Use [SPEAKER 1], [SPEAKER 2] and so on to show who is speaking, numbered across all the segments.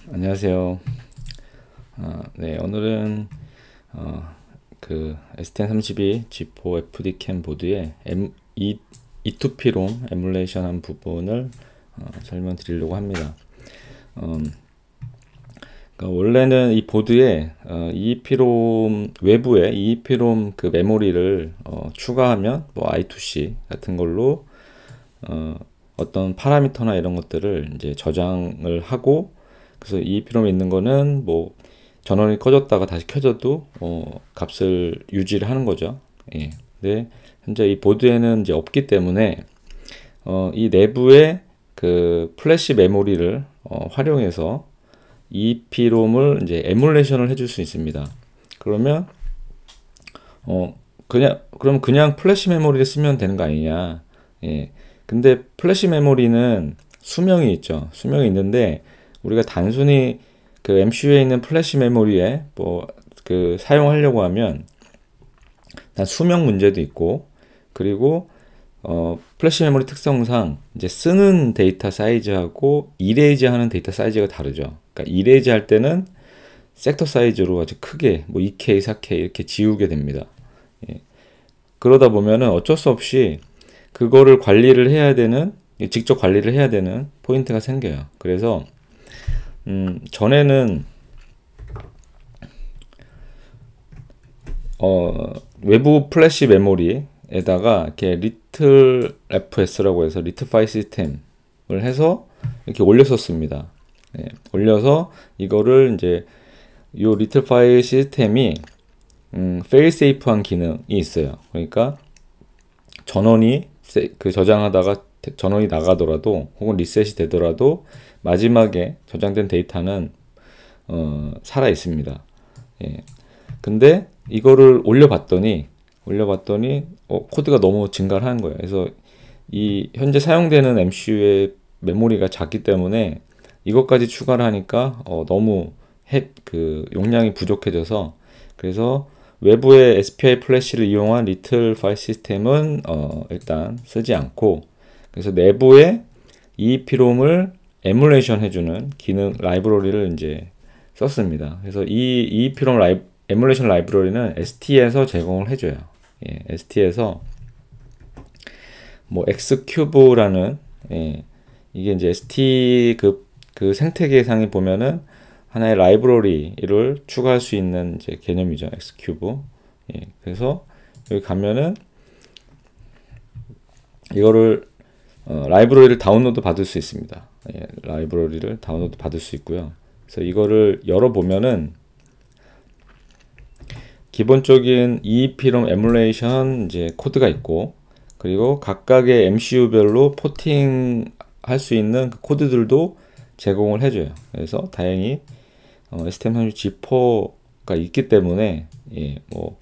[SPEAKER 1] 안녕하세요. 네, 오늘은 그 STM32 G4 FD-CAM 보드의 E2P-ROM 에뮬레이션한 부분을 설명드리려고 합니다. 그러니까 원래는 이 보드에 EEPROM 외부에 EEPROM 그 메모리를 추가하면 뭐 I2C 같은 걸로 어떤 파라미터나 이런 것들을 이제 저장을 하고, 그래서 EEPROM에 있는 거는 뭐 전원이 꺼졌다가 다시 켜져도 값을 유지를 하는 거죠. 예. 근데 현재 이 보드에는 이제 없기 때문에 이 내부에 그 플래시 메모리를 활용해서 EEPROM을 이제 에뮬레이션을 해줄 수 있습니다. 그러면 그냥 플래시 메모리를 쓰면 되는 거 아니냐. 예. 근데 플래시 메모리는 수명이 있죠. 수명이 있는데 우리가 단순히 그 MCU에 있는 플래시 메모리에 뭐 그 사용하려고 하면 단 수명 문제도 있고, 그리고 플래시 메모리 특성상 이제 쓰는 데이터 사이즈하고 이레이즈 하는 데이터 사이즈가 다르죠. 그러니까 이레이즈 할 때는 섹터 사이즈로 아주 크게 뭐 2K, 4K 이렇게 지우게 됩니다. 예. 그러다 보면은 어쩔 수 없이 그거를 관리를 해야 되는, 직접 관리를 해야 되는 포인트가 생겨요. 그래서 전에는 외부 플래시 메모리에다가 이렇게 리틀 FS라고 해서 리틀 파일 시스템을 해서 이렇게 올렸었습니다. 예, 올려서 이거를 이제 요 리틀 파일 시스템이 페일 세이프한 기능이 있어요. 그러니까 전원이 그 저장하다가 전원이 나가더라도 혹은 리셋이 되더라도 마지막에 저장된 데이터는 살아 있습니다. 예. 근데 이거를 올려봤더니 코드가 너무 증가를 하는 거예요. 그래서 이 현재 사용되는 MCU의 메모리가 작기 때문에 이것까지 추가를 하니까 너무 그 용량이 부족해져서, 그래서 외부의 SPI 플래시를 이용한 리틀 파일 시스템은 일단 쓰지 않고, 그래서 내부에 EEPROM을 에뮬레이션 해주는 기능 라이브러리를 이제 썼습니다. 그래서 이 EEPROM 에뮬레이션 라이브러리는 ST에서 제공을 해줘요. 예, ST에서 뭐 X큐브라는, 예, 이게 이제 ST 그 생태계상에 보면은 하나의 라이브러리를 추가할 수 있는 이제 개념이죠. X큐브. 예, 그래서 여기 가면은 이거를 라이브러리를 다운로드 받을 수 있습니다. 예, 라이브러리를 다운로드 받을 수 있고요. 그래서 이거를 열어보면은 기본적인 EEPROM 에뮬레이션 이제 코드가 있고, 그리고 각각의 MCU별로 포팅 할 수 있는 그 코드들도 제공을 해줘요. 그래서 다행히 STM32 G4가 있기 때문에, 예, 뭐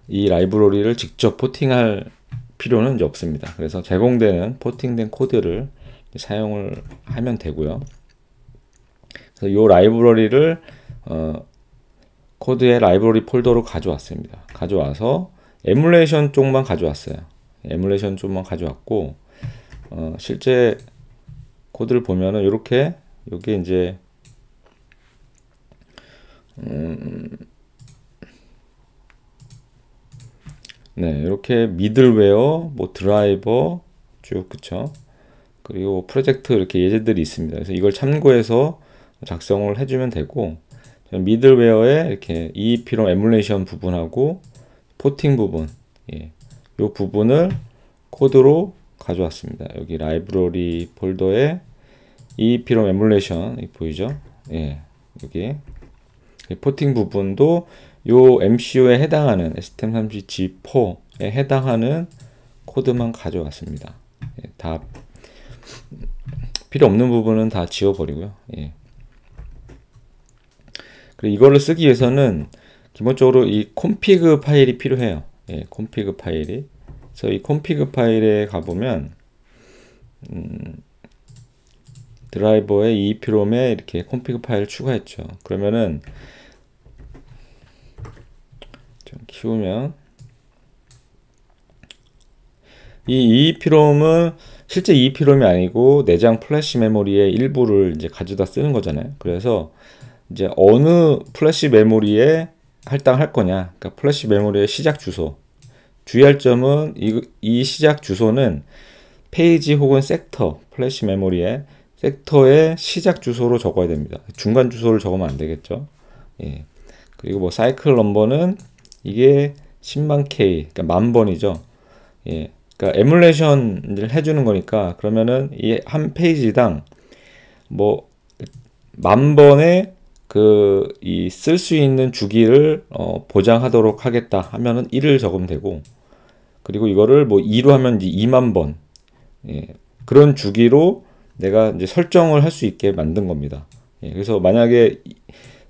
[SPEAKER 1] 이 라이브러리를 직접 포팅할 필요는 이제 없습니다. 그래서 제공되는 포팅된 코드를 사용을 하면 되고요. 그래서 이 라이브러리를 코드의 라이브러리 폴더로 가져왔습니다. 가져와서 에뮬레이션 쪽만 가져왔어요. 에뮬레이션 쪽만 가져왔고, 실제 코드를 보면은 이렇게 여기 이제 네, 이렇게 미들웨어, 뭐 드라이버 쭉, 그쵸? 그리고 프로젝트 이렇게 예제들이 있습니다. 그래서 이걸 참고해서 작성을 해주면 되고, 미들웨어에 이렇게 EEPROM 에뮬레이션 부분하고 포팅 부분, 예, 이 부분을 코드로 가져왔습니다. 여기 라이브러리 폴더에 EEPROM 에뮬레이션 보이죠? 예, 여기 포팅 부분도 요 MCU에 해당하는 STM32 G4에 해당하는 코드만 가져왔습니다. 예, 다 필요 없는 부분은 다 지워버리고요. 예. 그리고 이거를 쓰기 위해서는 기본적으로 이 콘피그 파일이 필요해요. 예, 콘피그 파일이. 그래서 이 콘피그 파일에 가보면 드라이버에 EEPROM에 이렇게 콘피그 파일 추가했죠. 그러면은 좀 키우면 이 EEPROM은 실제 EEPROM이 아니고 내장 플래시 메모리의 일부를 이제 가져다 쓰는 거잖아요. 그래서 이제 어느 플래시 메모리에 할당할 거냐, 그러니까 플래시 메모리의 시작 주소. 주의할 점은 이 시작 주소는 페이지 혹은 섹터, 플래시 메모리의 섹터의 시작 주소로 적어야 됩니다. 중간 주소를 적으면 안 되겠죠. 예. 그리고 뭐 사이클 넘버는 이게 10만 K, 그러니까 10,000번이죠. 예. 그러니까 에뮬레이션을 해주는 거니까, 그러면은 이 한 페이지당 뭐 10,000번의 이 쓸 수 있는 주기를 보장하도록 하겠다 하면은 1을 적으면 되고, 그리고 이거를 뭐 2로 하면 이제 2만 번, 예, 그런 주기로 내가 이제 설정을 할 수 있게 만든 겁니다. 예, 그래서 만약에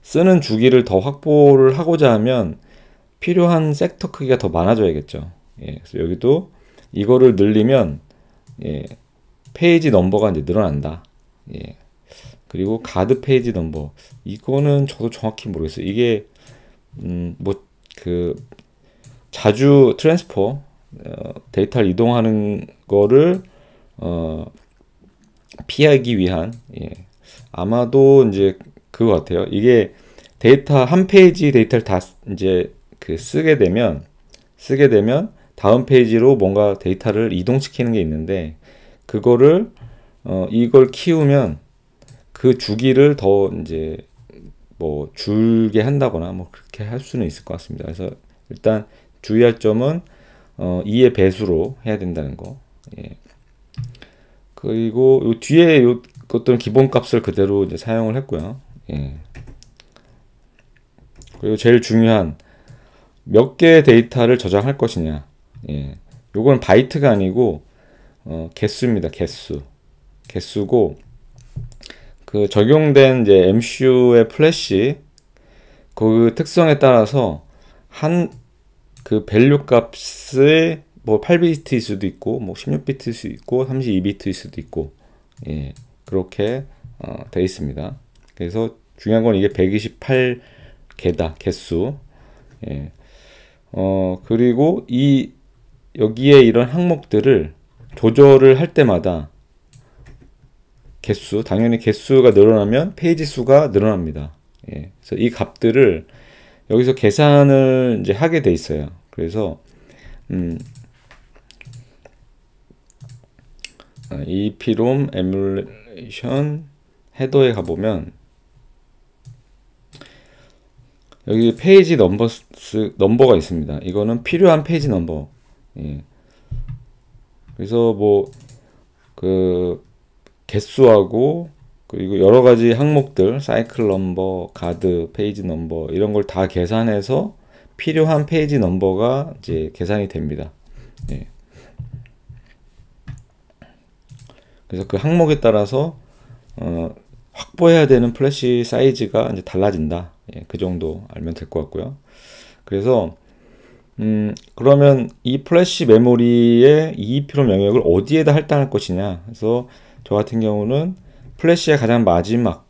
[SPEAKER 1] 쓰는 주기를 더 확보를 하고자 하면 필요한 섹터 크기가 더 많아져야겠죠. 예, 그래서 여기도 이거를 늘리면, 예, 페이지 넘버가 이제 늘어난다. 예, 그리고 가드 페이지 넘버, 이거는 저도 정확히 모르겠어요. 이게 뭐 자주 트랜스퍼, 데이터를 이동하는 거를 피하기 위한, 예, 아마도 이제 그거 같아요. 이게 데이터 한 페이지 데이터를 다 이제 쓰게 되면 다음 페이지로 뭔가 데이터를 이동시키는 게 있는데, 그거를 이걸 키우면 그 주기를 더 이제 뭐 줄게 한다거나 뭐 그렇게 할 수는 있을 것 같습니다. 그래서 일단 주의할 점은 2의 배수로 해야 된다는 거. 예. 그리고 요 뒤에 요 것들은 기본값을 그대로 이제 사용을 했고요. 예. 그리고 제일 중요한 몇 개의 데이터를 저장할 것이냐. 예. 요건 바이트가 아니고 개수입니다. 개수고, 그 적용된 이제 MCU의 플래시 그 특성에 따라서 그 밸류 값의 뭐 8비트일 수도 있고 뭐 16비트일 수도 있고 32비트일 수도 있고, 예, 그렇게 되어 있습니다. 그래서 중요한 건 이게 128개다, 개수. 예. 그리고 여기에 이런 항목들을 조절을 할 때마다 당연히 개수가 늘어나면 페이지 수가 늘어납니다. 예. 그래서 이 값들을 여기서 계산을 이제 하게 돼 있어요. 그래서 EEPROM 에뮬레이션 헤더에 가보면 여기 페이지 넘버가 있습니다. 이거는 필요한 페이지 넘버. 예. 그래서 뭐 개수하고 그리고 여러 가지 항목들, 사이클 넘버, 가드, 페이지 넘버, 이런 걸 다 계산해서 필요한 페이지 넘버가 이제 계산이 됩니다. 예. 그래서 그 항목에 따라서 확보해야 되는 플래시 사이즈가 이제 달라진다. 예, 그 정도 알면 될 것 같고요. 그래서 그러면 이 플래시 메모리의 EEPROM 영역을 어디에다 할당할 것이냐. 그래서 저 같은 경우는 플래시의 가장 마지막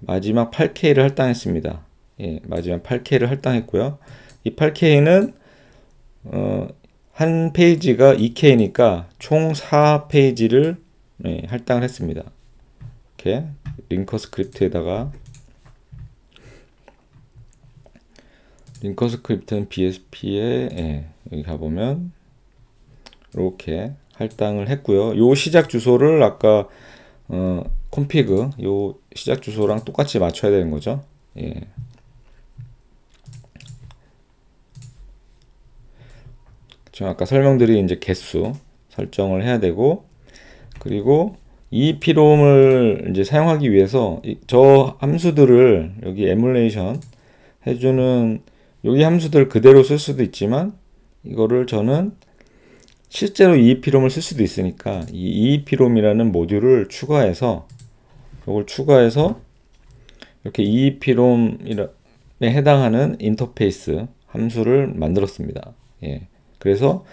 [SPEAKER 1] 8K를 할당했습니다. 예, 마지막 8K를 할당했고요. 이 8K는 한 페이지가 2K니까 총 4페이지를 할당을 했습니다. 이렇게 링커 스크립트에다가, 링커 스크립트는 BSP에 여기 가보면 이렇게 할당을 했고요. 요 시작 주소를 아까 콘피그 요 시작 주소랑 똑같이 맞춰야 되는 거죠. 예. 제가 아까 설명드린 이제 개수 설정을 해야 되고, 그리고 EEPROM을 이제 사용하기 위해서 저 함수들을 여기 에뮬레이션 해주는 여기 함수들 그대로 쓸 수도 있지만, 이거를 저는 실제로 EEPROM을 쓸 수도 있으니까 이 EEPROM이라는 모듈을 추가해서 이렇게 EEPROM에 해당하는 인터페이스 함수를 만들었습니다. 예. 그래서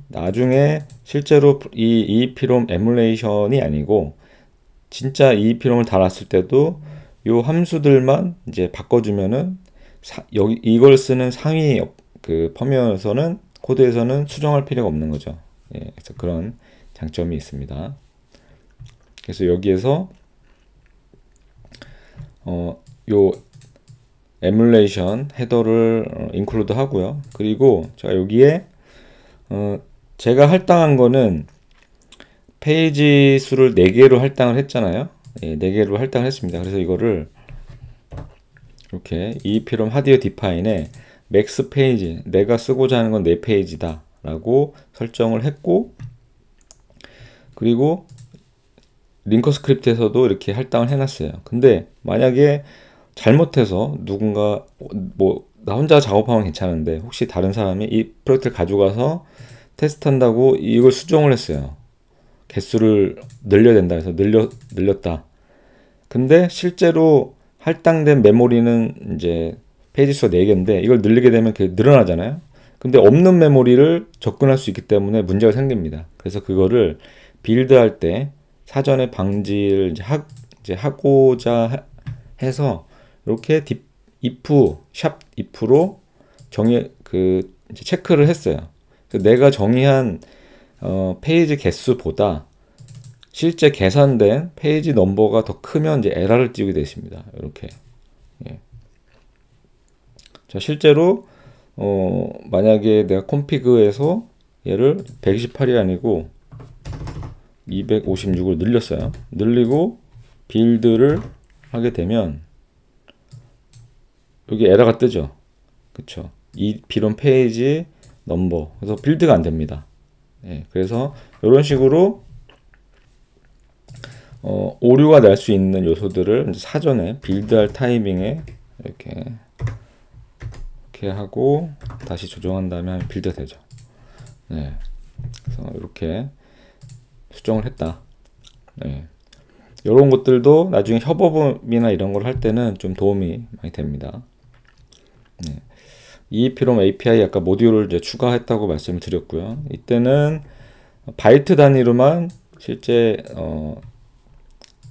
[SPEAKER 1] 나중에 실제로 이 EEPROM 에뮬레이션이 아니고 진짜 EEPROM을 달았을 때도 이 함수들만 이제 바꿔주면은 이걸 쓰는 상위 그 펌웨어에서는, 코드에서는 수정할 필요가 없는 거죠. 예, 그래서 그런 장점이 있습니다. 그래서 여기에서 요 에뮬레이션 헤더를 인클루드 하고요. 그리고 제가 여기에 제가 할당한 거는 페이지 수를 4개로 할당을 했잖아요. 예, 4개로 할당을 했습니다. 그래서 이거를 이렇게 EEPROM 하드웨어 디파인에 맥스 페이지, 내가 쓰고자 하는 건 4페이지다 라고 설정을 했고, 그리고 링커 스크립트에서도 이렇게 할당을 해놨어요. 근데 만약에 잘못해서 누군가 나 혼자 작업하면 괜찮은데 혹시 다른 사람이 이 프로젝트를 가져가서 테스트한다고 이걸 수정을 했어요. 개수를 늘려야 된다 해서 늘렸다. 근데 실제로 할당된 메모리는 이제 페이지 수가 4개인데 이걸 늘리게 되면 그게 늘어나잖아요. 근데 없는 메모리를 접근할 수 있기 때문에 문제가 생깁니다. 그래서 그거를 빌드할 때 사전에 방지를 이제 하고자 해서 이렇게 샵 if로 이제 체크를 했어요. 내가 정의한 페이지 개수보다 실제 계산된 페이지 넘버가 더 크면 이제 에러를 띄우게 되어 있습니다. 이렇게. 예. 자, 실제로 만약에 내가 콘피그에서 얘를 128이 아니고 256으로 늘렸어요. 늘리고 빌드를 하게 되면 여기 에러가 뜨죠. 그쵸? 이 비론 페이지 넘버. 그래서 빌드가 안 됩니다. 예, 그래서 이런 식으로 오류가 날 수 있는 요소들을 이제 사전에 빌드할 타이밍에 이렇게 하고 다시 조정한 다음에 하면 빌드가 되죠. 네, 그래서 이렇게 수정을 했다. 네, 이런 것들도 나중에 협업이나 이런 걸 할 때는 좀 도움이 많이 됩니다. 네. EEPROM API 아까 모듈을 이제 추가했다고 말씀을 드렸고요. 이때는 바이트 단위로만 실제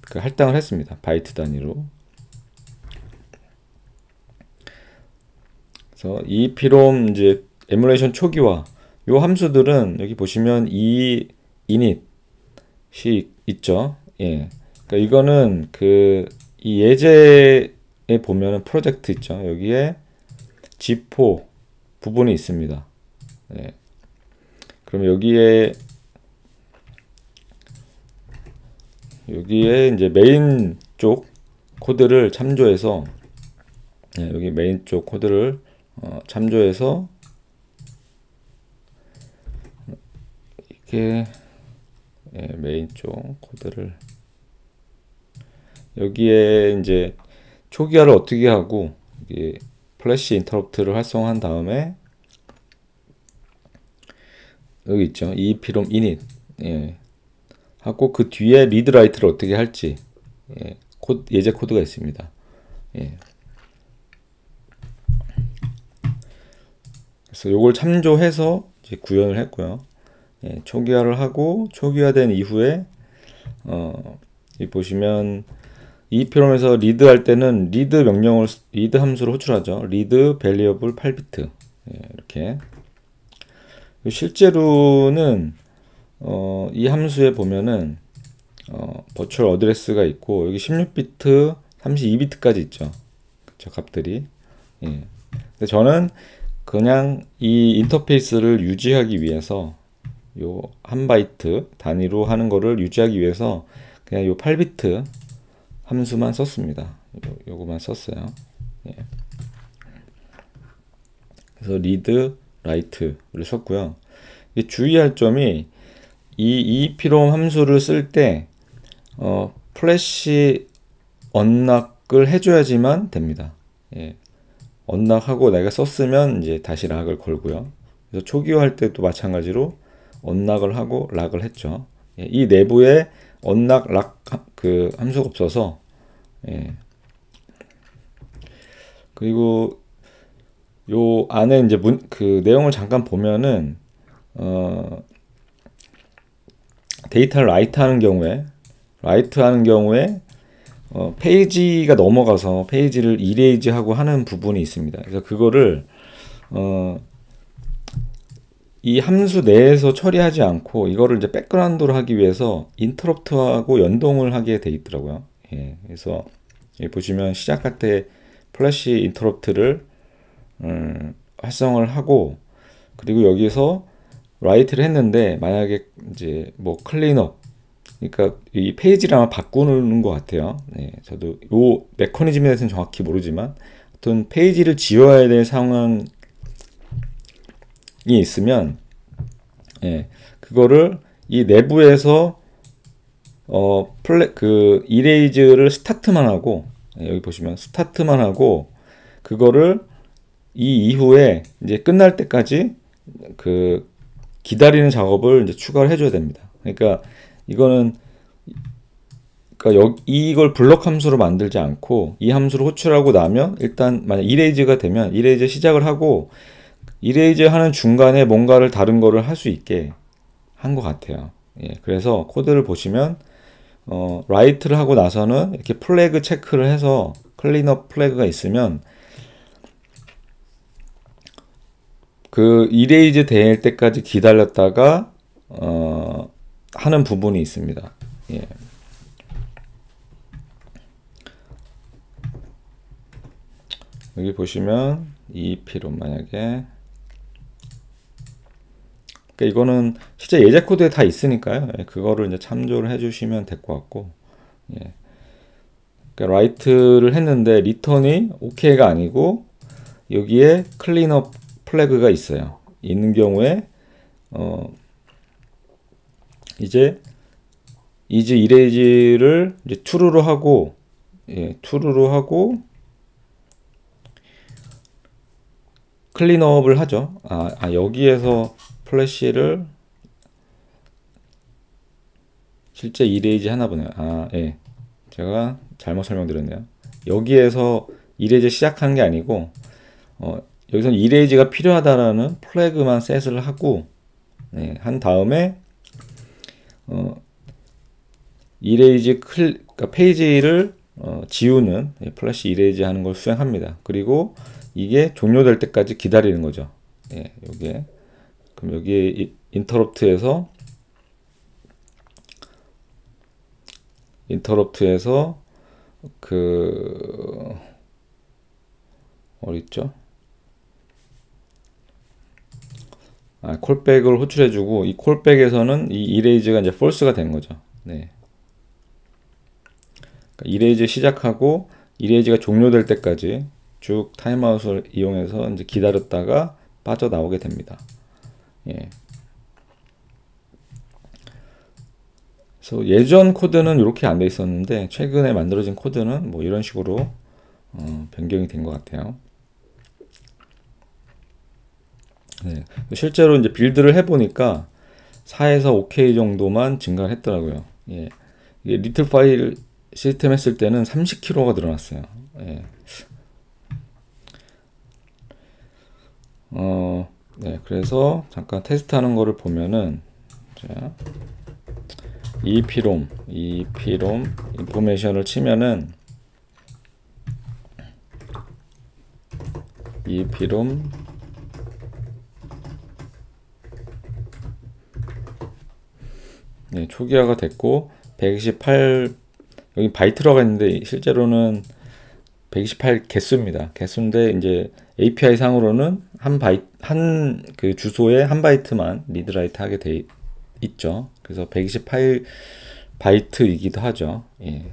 [SPEAKER 1] 그 할당을 했습니다. 바이트 단위로. 그래서 EEPROM 이제 에뮬레이션 초기화 요 함수들은 여기 보시면 init이 있죠. 예. 그러니까 이거는 이 예제에 보면은 프로젝트 있죠. 여기에 G4 부분이 있습니다. 네. 그럼 여기에 이제 메인 쪽 코드를 참조해서 여기 메인 쪽 코드를 참조해서 이렇게 메인 쪽 코드를 여기에 이제 초기화를 어떻게 하고 여기 플래시 인터럽트를 활성화한 다음에 여기 있죠. EEPROM init 하고 그 뒤에 리드 라이트를 어떻게 할지 예제 코드가 있습니다. 그래서 요걸 참조해서 이제 구현을 했고요. 초기화를 하고 초기화된 이후에 이 보시면 EEPROM에서 리드 할 때는 리드 함수를 호출하죠. 리드 밸리어블 8비트 이렇게. 실제로는 이 함수에 보면은 버추얼 어드레스가 있고 여기 16비트, 32비트까지 있죠. 그쵸, 값들이. 근데 저는 그냥 이 인터페이스를 유지하기 위해서 요 1바이트 단위로 하는 거를 유지하기 위해서 그냥 요 8비트 함수만 썼습니다. 요거만 썼어요. 그래서 read, write를 썼고요. 주의할 점이 이 EEPROM 함수를 쓸 때 플래시 언락을 해줘야지만 됩니다. 언락하고 내가 썼으면 이제 다시 락을 걸고요. 그래서 초기화할 때도 마찬가지로 언락을 하고 락을 했죠. 이 내부에 언락, 락 그 함수가 없어서 그리고 요 안에 이제 그 내용을 잠깐 보면은 데이터를 라이트 하는 경우에 페이지가 넘어가서 페이지를 이레이즈하고 하는 부분이 있습니다. 그래서 그거를 이 함수 내에서 처리하지 않고 이거를 이제 백그라운드로 하기 위해서 인터럽트하고 연동을 하게 돼 있더라고요. 예, 그래서 여기 보시면 시작할 때 플래시 인터럽트를 활성을 하고, 그리고 여기서 라이트를 했는데 만약에 이제 뭐 클린업, 그러니까 이 페이지를 아마 바꾸는 것 같아요. 네, 저도 요 메커니즘에 대해서는 정확히 모르지만 어떤 페이지를 지워야 될 상황이 있으면, 예, 그거를 이 내부에서 이레이즈를 스타트만 하고, 예, 여기 보시면 스타트만 하고, 그거를 이 이후에 이제 끝날 때까지 그 기다리는 작업을 이제 추가를 해줘야 됩니다. 그러니까 이거는, 그러니까 이걸 블럭 함수로 만들지 않고 이 함수를 호출하고 나면 일단 만약 이레이즈가 되면 이레이즈 시작을 하고, 이레이즈 하는 중간에 뭔가를 다른 거를 할 수 있게 한 것 같아요. 예, 그래서 코드를 보시면 라이트를 하고 나서는 이렇게 플래그 체크를 해서 클린업 플래그가 있으면 그 이레이즈 될 때까지 기다렸다가 하는 부분이 있습니다. 예. 여기 보시면 EP로 만약에, 그러니까 이거는 실제 예제 코드에 다 있으니까요. 예, 그거를 이제 참조를 해주시면 될 것 같고, 예. 그러니까 라이트를 했는데 리턴이 OK가 아니고 여기에 클린업 플래그가 있어요. 있는 경우에 이제 이레이즈를 이제 true로 하고, 예, true로 하고 클린업을 하죠. 여기에서 플래시를 실제 이레이즈 하나 보네요. 예, 제가 잘못 설명드렸네요. 여기에서 이레이즈 시작하는 게 아니고 여기서는 이레이즈가 필요하다라는 플래그만 셋을 하고, 네, 한 다음에 이레이즈 그러니까 페이지를 지우는, 예, 플래시 이레이즈 하는 걸 수행합니다. 그리고 이게 종료될 때까지 기다리는 거죠. 예, 여기에. 그럼 여기에 인터럽트에서 어디 있죠? 콜백을 호출해주고, 이 콜백에서는 이 이레이즈가 이제 false가 된 거죠. 네. 그러니까 이레이즈 시작하고 이레이즈가 종료될 때까지 쭉 타임아웃을 이용해서 이제 기다렸다가 빠져나오게 됩니다. 예. 그래서 예전 코드는 이렇게 안 돼 있었는데 최근에 만들어진 코드는 뭐 이런 식으로 변경이 된 것 같아요. 네. 실제로 이제 빌드를 해보니까 4에서 5K 정도만 증가를 했더라고요. 예. 이게 리틀 파일 시스템 했을 때는 30kg가 늘어났어요. 예. 네, 그래서 잠깐 테스트하는 거를 보면은, 자, EPROM 인포메이션을 치면은 EPROM 네, 초기화가 됐고 128, 여기 바이트라고 했는데 실제로는 128 개수입니다. 개수인데 이제 API 상으로는 한 그 주소에 한 바이트만 리드 라이트 하게 돼 있죠. 그래서 128 바이트이기도 하죠. 예.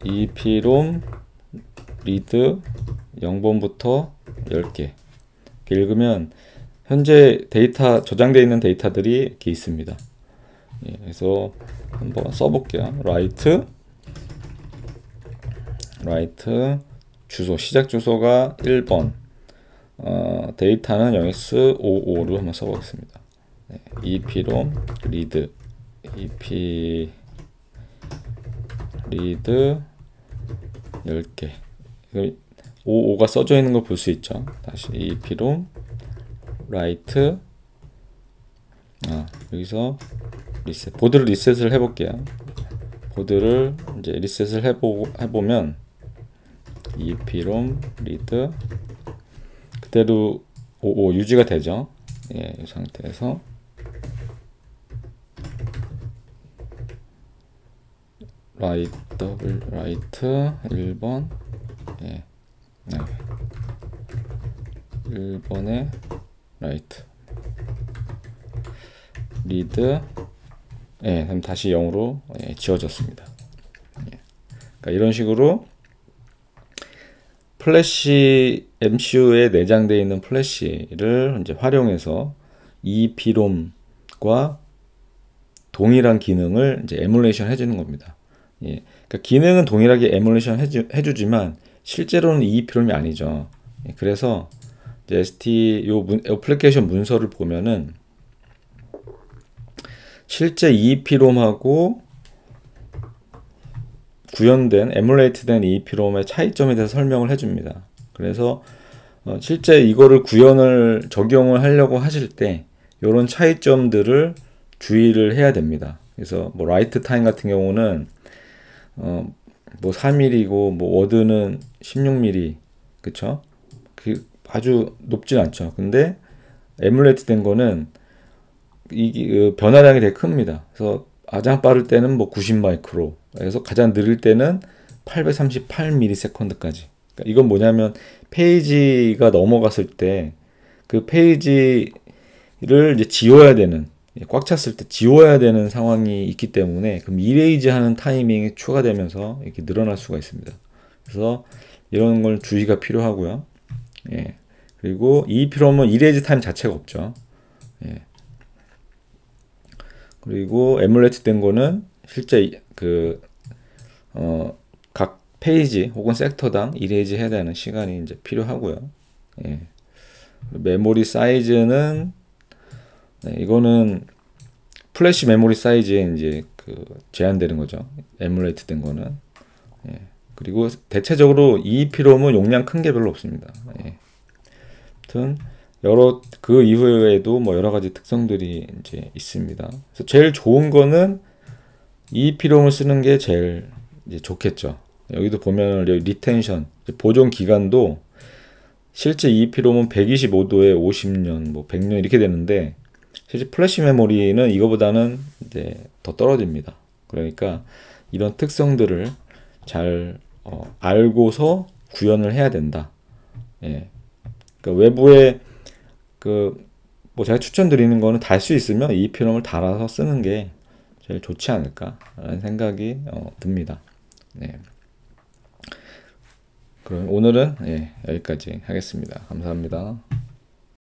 [SPEAKER 1] EPROM 리드 0번부터 10개 읽으면 현재 데이터 저장되어 있는 데이터들이 이렇게 있습니다. 예, 그래서 한번 써볼게요. 라이트 주소, 시작 주소가 1번, 데이터는 0x55로 한번 써보겠습니다. 네, EPROM 리드 리드 10개 55가 써져 있는 걸 볼 수 있죠. 다시 EPROM 라이트, 여기서 리셋, 보드를 리셋을 해볼게요. 보드를 이제 리셋을 해보면 EPROM 리드 그대로 55 유지가 되죠. 예, 이 상태에서 라이트 1번, 예, 네. 1번에 라이트 리드, 예, 그럼 다시 0으로 예, 지워졌습니다. 예. 그러니까 이런 식으로 플래시 MCU에 내장되어 있는 플래시를 이제 활용해서 EEPROM과 동일한 기능을 이제 에뮬레이션 해주는 겁니다. 예. 그러니까 기능은 동일하게 에뮬레이션 해주지만 실제로는 EEPROM이 아니죠. 예. 그래서 이제 ST 요 애플리케이션 문서를 보면은 실제 EEPROM하고 구현된 에뮬레이트된 EEPROM의 차이점에 대해서 설명을 해줍니다. 그래서 실제 이거를 구현을 적용을 하려고 하실 때 이런 차이점들을 주의를 해야 됩니다. 그래서 뭐 라이트 타임 같은 경우는 뭐 4mm고 뭐 워드는 16mm, 그쵸? 그 아주 높진 않죠. 근데 에뮬레이트 된 거는 이 변화량이 되게 큽니다. 그래서 가장 빠를 때는 뭐 90 마이크로, 그래서 가장 느릴 때는 838ms까지. 그러니까 이건 뭐냐면 페이지가 넘어갔을 때 그 페이지를 이제 지워야 되는, 꽉 찼을 때 지워야 되는 상황이 있기 때문에 그럼 이레이즈 하는 타이밍이 추가되면서 이렇게 늘어날 수가 있습니다. 그래서 이런 걸 주의가 필요하고요. 예. 그리고 EEPROM은 이레이즈 타임 자체가 없죠. 예. 그리고 에뮬레이트 된 거는 실제 각 페이지 혹은 섹터당 이레이즈 해야 되는 시간이 이제 필요하고요. 예. 메모리 사이즈는, 네, 이거는 플래시 메모리 사이즈에 이제 제한되는 거죠. 에뮬레이트 된 거는. 예. 그리고 대체적으로 EEPROM은 용량 큰 게 별로 없습니다. 예. 아무튼 그 이후에도 뭐 여러 가지 특성들이 이제 있습니다. 그래서 제일 좋은 거는 EEPROM을 쓰는 게 제일 이제 좋겠죠. 여기도 보면 리텐션, 보존 기간도 실제 EEPROM은 125도에 50년, 뭐 100년 이렇게 되는데 실제 플래시 메모리는 이거보다는 이제 더 떨어집니다. 그러니까 이런 특성들을 잘 알고서 구현을 해야 된다. 예. 그러니까 외부에 뭐 제가 추천드리는 거는 달 수 있으면 EEPROM을 달아서 쓰는 게 제일 좋지 않을까라는 생각이 듭니다. 네. 그럼 오늘은 예, 여기까지 하겠습니다. 감사합니다.